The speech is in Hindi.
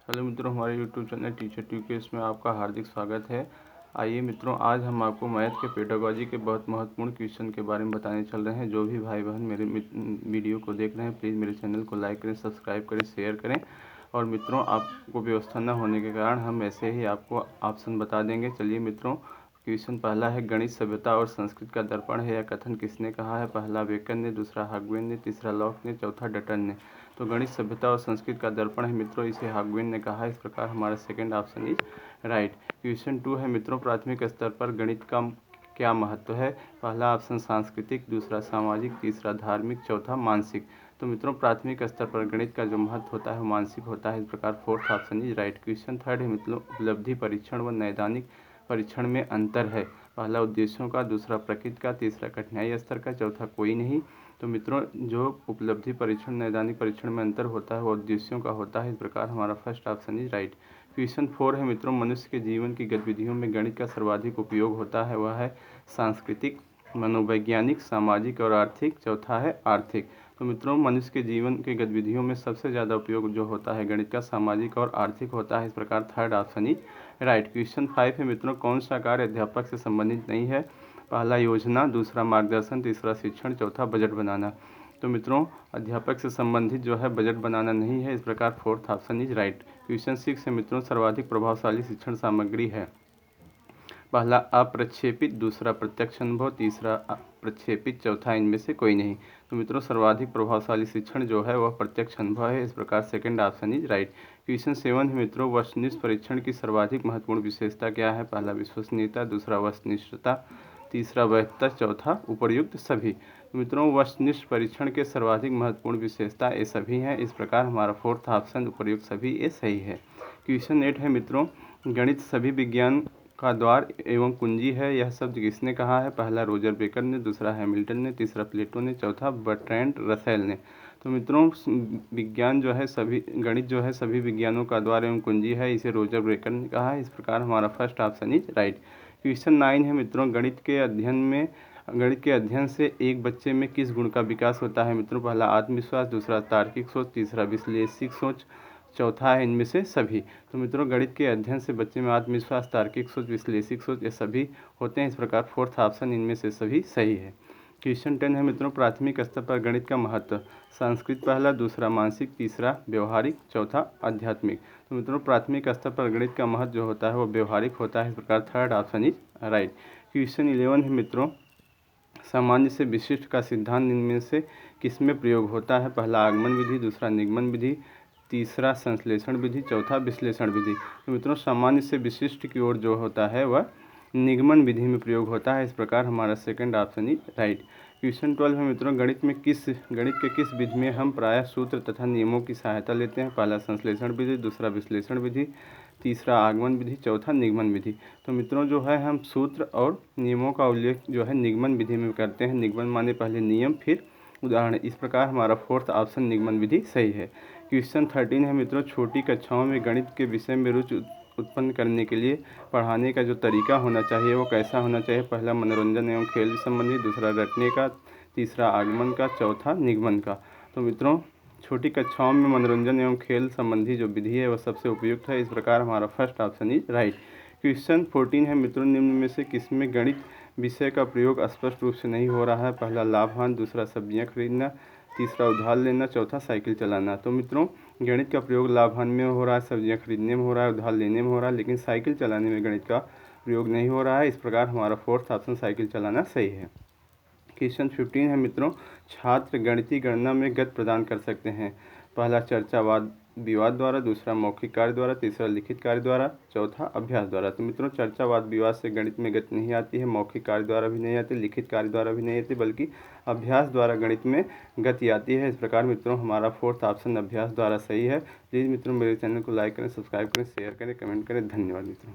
हेलो मित्रों, हमारे यूट्यूब चैनल टीचर ट्यूकेस में आपका हार्दिक स्वागत है। आइए मित्रों, आज हम आपको मैथ के पेडागोजी के बहुत महत्वपूर्ण क्वेश्चन के बारे में बताने चल रहे हैं। जो भी भाई बहन मेरे वीडियो को देख रहे हैं, प्लीज़ मेरे चैनल को लाइक करें, सब्सक्राइब करें, शेयर करें। और मित्रों, आपको व्यवस्था न होने के कारण हम ऐसे ही आपको ऑप्शन बता देंगे। चलिए मित्रों, क्वेश्चन पहला है, गणित सभ्यता और संस्कृत का दर्पण है, यह कथन किसने कहा है? पहला बेकन ने, दूसरा हॉगवेन ने, तीसरा लॉक ने, चौथा डटन ने। तो गणित सभ्यता और संस्कृत का दर्पण है मित्रों, इसे हॉगवेन ने कहा है। इस प्रकार हमारा second option is right. Question 2 है मित्रों, प्राथमिक स्तर पर गणित का क्या महत्व है? पहला ऑप्शन सांस्कृतिक, दूसरा सामाजिक, तीसरा धार्मिक, चौथा मानसिक। तो मित्रों, प्राथमिक स्तर पर गणित का जो महत्व होता है वो मानसिक होता है। इस प्रकार fourth option is right. Question 3 है मित्रों, उपलब्धि परीक्षण व नैदानिक परीक्षण में अंतर है। पहला उद्देश्यों का, दूसरा प्रकृति का, तीसरा कठिनाई स्तर का, चौथा कोई नहीं। तो मित्रों, जो उपलब्धि परीक्षण नैदानिक परीक्षण में अंतर होता है वो उद्देश्यों का होता है। इस प्रकार हमारा first option is right. Question 4 है मित्रों, मनुष्य के जीवन की गतिविधियों में गणित का सर्वाधिक उपयोग होता है, वह है सांस्कृतिक, मनोवैज्ञानिक, सामाजिक और आर्थिक। चौथा है आर्थिक। तो मित्रों, मनुष्य के जीवन की गतिविधियों में सबसे ज़्यादा उपयोग जो होता है गणित का सामाजिक और आर्थिक होता है। इस प्रकार third option is right. Question 5 है मित्रों, कौन सा कार्य अध्यापक से संबंधित नहीं है? पहला योजना, दूसरा मार्गदर्शन, तीसरा शिक्षण, चौथा बजट बनाना। तो मित्रों, अध्यापक से संबंधित जो है बजट बनाना नहीं है। इस प्रकार fourth option is right. Question 6 है मित्रों, सर्वाधिक प्रभावशाली शिक्षण सामग्री है। पहला अप्रक्षेपित, दूसरा प्रत्यक्ष अनुभव, तीसरा प्रक्षेपित, चौथा इनमें से कोई नहीं। तो मित्रों, सर्वाधिक प्रभावशाली शिक्षण जो है वह प्रत्यक्ष अनुभव है। इस प्रकार second option is right. Question 7 है मित्रों, वस्तुनिष्ठ परीक्षण की सर्वाधिक महत्वपूर्ण विशेषता क्या है? पहला विश्वसनीयता, दूसरा वस्तुनिष्ठता, तीसरा वैधता, चौथा उपर्युक्त सभी। तो मित्रों, वस्तुनिष्ठ परीक्षण के सर्वाधिक महत्वपूर्ण विशेषता ये सभी हैं। इस प्रकार हमारा फोर्थ ऑप्शन उपर्युक्त सभी ये सही है। क्वेश्चन 8 है मित्रों, गणित सभी विज्ञान का द्वार एवं कुंजी है, यह शब्द किसने कहा है? पहला रोजर बेकर ने, दूसरा हैमिल्टन ने, तीसरा प्लेटो ने, चौथा बर्ट्रैंड रसेल ने। तो मित्रों, विज्ञान जो है सभी गणित जो है सभी विज्ञानों का द्वार एवं कुंजी है, इसे रोजर बेकर ने कहा है। इस प्रकार हमारा first option is right. Question 9 है मित्रों, गणित के अध्ययन से एक बच्चे में किस गुण का विकास होता है? मित्रों, पहला आत्मविश्वास, दूसरा तार्किक सोच, तीसरा विश्लेषिक सोच, चौथा है इनमें से सभी। तो मित्रों, गणित के अध्ययन से बच्चे में आत्मविश्वास, तार्किक सोच, विश्लेषिक सोच ये सभी होते हैं। इस प्रकार फोर्थ ऑप्शन इनमें से सभी सही है। क्वेश्चन 10 है मित्रों, प्राथमिक स्तर पर गणित का महत्व। संस्कृत पहला, दूसरा मानसिक, तीसरा व्यवहारिक, चौथा आध्यात्मिक। तो मित्रों, प्राथमिक स्तर पर गणित का महत्व जो होता है वो व्यवहारिक होता है। इस प्रकार third option is right. Question 11 है मित्रों, सामान्य से विशिष्ट का सिद्धांत इनमें से किसमें प्रयोग होता है? पहला आगमन विधि, दूसरा निगमन विधि, तीसरा संश्लेषण विधि, चौथा विश्लेषण विधि। तो मित्रों, सामान्य से विशिष्ट की ओर जो होता है वह निगमन विधि में प्रयोग होता है। इस प्रकार हमारा second option is right. Question 12 है मित्रों, गणित के किस विधि में हम प्रायः सूत्र तथा नियमों की सहायता लेते हैं? पहला संश्लेषण विधि, दूसरा विश्लेषण विधि, तीसरा आगमन विधि, चौथा निगमन विधि। तो मित्रों, जो है हम सूत्र और नियमों का उल्लेख जो है निगमन विधि में करते हैं। निगमन माने पहले नियम फिर उदाहरण। इस प्रकार हमारा फोर्थ ऑप्शन निगमन विधि सही है। क्वेश्चन 13 है मित्रों, छोटी कक्षाओं में गणित के विषय में रुचि उत्पन्न करने के लिए पढ़ाने का जो तरीका होना चाहिए वो कैसा होना चाहिए? पहला मनोरंजन एवं खेल संबंधी, दूसरा रटने का, तीसरा आगमन का, चौथा निगमन का। तो मित्रों, छोटी कक्षाओं में मनोरंजन एवं खेल संबंधी जो विधि है वह सबसे उपयुक्त है। इस प्रकार हमारा first option is right. Question 14 है मित्रों, निम्न में से किसमें गणित विषय का प्रयोग स्पष्ट रूप से नहीं हो रहा है? पहला लाभांश, दूसरा सब्जियां खरीदना, तीसरा उधार लेना, चौथा साइकिल चलाना। तो मित्रों, गणित का प्रयोग लाभांश में हो रहा है, सब्जियां खरीदने में हो रहा है, उधार लेने में हो रहा है, लेकिन साइकिल चलाने में गणित का प्रयोग नहीं हो रहा है। इस प्रकार हमारा फोर्थ ऑप्शन साइकिल चलाना सही है। क्वेश्चन 15 है मित्रों, छात्र गणितीय गणना में गति प्रदान कर सकते हैं। पहला चर्चावाद विवाद द्वारा, दूसरा मौखिक कार्य द्वारा, तीसरा लिखित कार्य द्वारा, चौथा अभ्यास द्वारा। तो मित्रों, चर्चावाद विवाद से गणित में गति नहीं आती है, मौखिक कार्य द्वारा भी नहीं आती, लिखित कार्य द्वारा भी नहीं आती, बल्कि अभ्यास द्वारा गणित में गति आती है। इस प्रकार मित्रों, हमारा फोर्थ ऑप्शन अभ्यास द्वारा सही है। प्लीज़ मित्रों, मेरे चैनल को लाइक करें, सब्सक्राइब करें, शेयर करें, कमेंट करें। धन्यवाद मित्रों।